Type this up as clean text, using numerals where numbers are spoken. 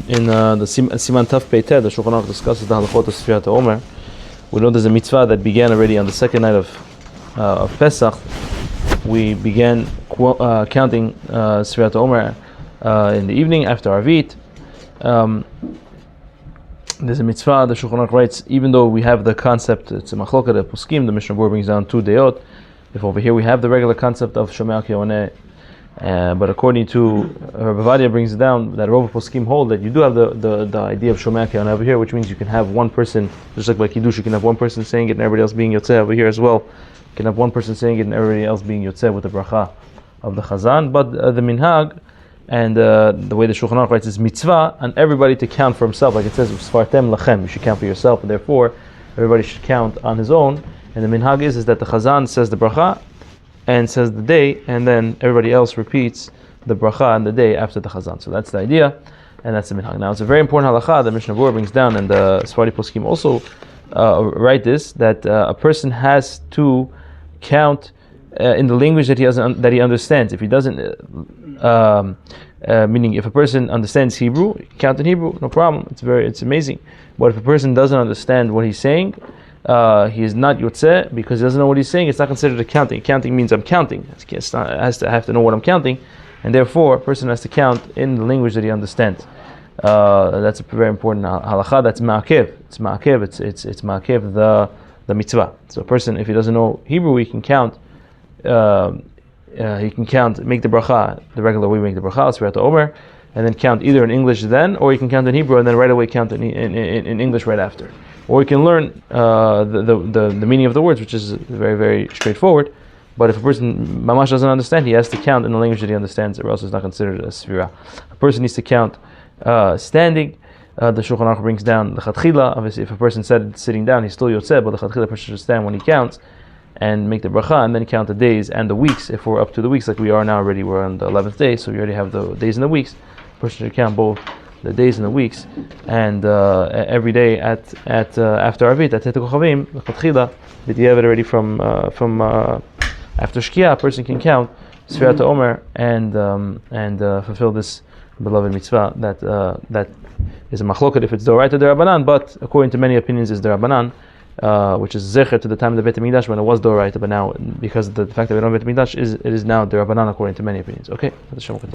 In the Siman Taf Peitet, the Shulchan Aruch discusses the halachot of Sefirat Haomer. We know there's a mitzvah that began already on the second night of Pesach. We began counting Sefirat Haomer in the evening after Arvit. There's a mitzvah, the Shulchan Aruch writes, even though we have the concept, it's a machloket of poskim, the Mishnah Berurah brings down 2 deot. If over here we have the regular concept of Shomea Kiyoneh, but according to Rav Yona brings it down that Rov poskim hold that you do have the idea of Shomea Kiyoneh over here, which means you can have one person, just like by Kiddush, you can have one person saying it and everybody else being Yotzeh. Over here as well, you can have one person saying it and everybody else being Yotzeh with the bracha of the Chazan. But the minhag and the way the Shulchan Aruch writes is mitzvah and everybody to count for himself, like it says Sfartem lachem, you should count for yourself, and therefore everybody should count on his own. And the minhag is that the Chazan says the bracha and says the day, and then everybody else repeats the bracha and the day after the Chazan. So that's the idea, and that's the minhag. Now it's a very important halacha that Mishnah Berurah brings down, and the Sfari poskim also write this, that a person has to count in the language that he understands. If he doesn't, meaning if a person understands Hebrew, he can count in Hebrew, no problem. It's amazing. But if a person doesn't understand what he's saying, he is not yotzeh because he doesn't know what he's saying. It's not considered a counting. Counting means I'm counting. I have to know what I'm counting, and therefore a person has to count in the language that he understands. That's a very important halacha. That's ma'akev. It's ma'akev. It's ma'akev the mitzvah. So a person, if he doesn't know Hebrew, he can count. Make the bracha the regular way we make the bracha, Sefirat Haomer, and then count either in English then, or you can count in Hebrew and then right away count in English right after. Or you can learn the meaning of the words, which is very, very straightforward. But if a person mamash doesn't understand, he has to count in the language that he understands, or else it's not considered a Sefirah. A person needs to count standing. The Shulchan Aruch brings down the Chatchila. Obviously, if a person said sitting down, he's still yotzeh, but the Chatchila person should stand when he counts and make the bracha, and then count the days and the weeks. If we're up to the weeks, like we are now already, we're on the 11th day, so we already have the days and the weeks. A person should count both the days and the weeks, and every day after Arvit, at Tetek Kochavim, the Chatchila, that you have it already from after Shkia, a person can count Sefirat Haomer and fulfill this beloved mitzvah that is a machloket if it's Doraita Derabanan, but according to many opinions is Derabanan, which is zecher to the time of the Beit HaMikdash when it was Doraita, but now because of the fact that we don't have Beit HaMikdash, it is now Derabanan according to many opinions. Okay.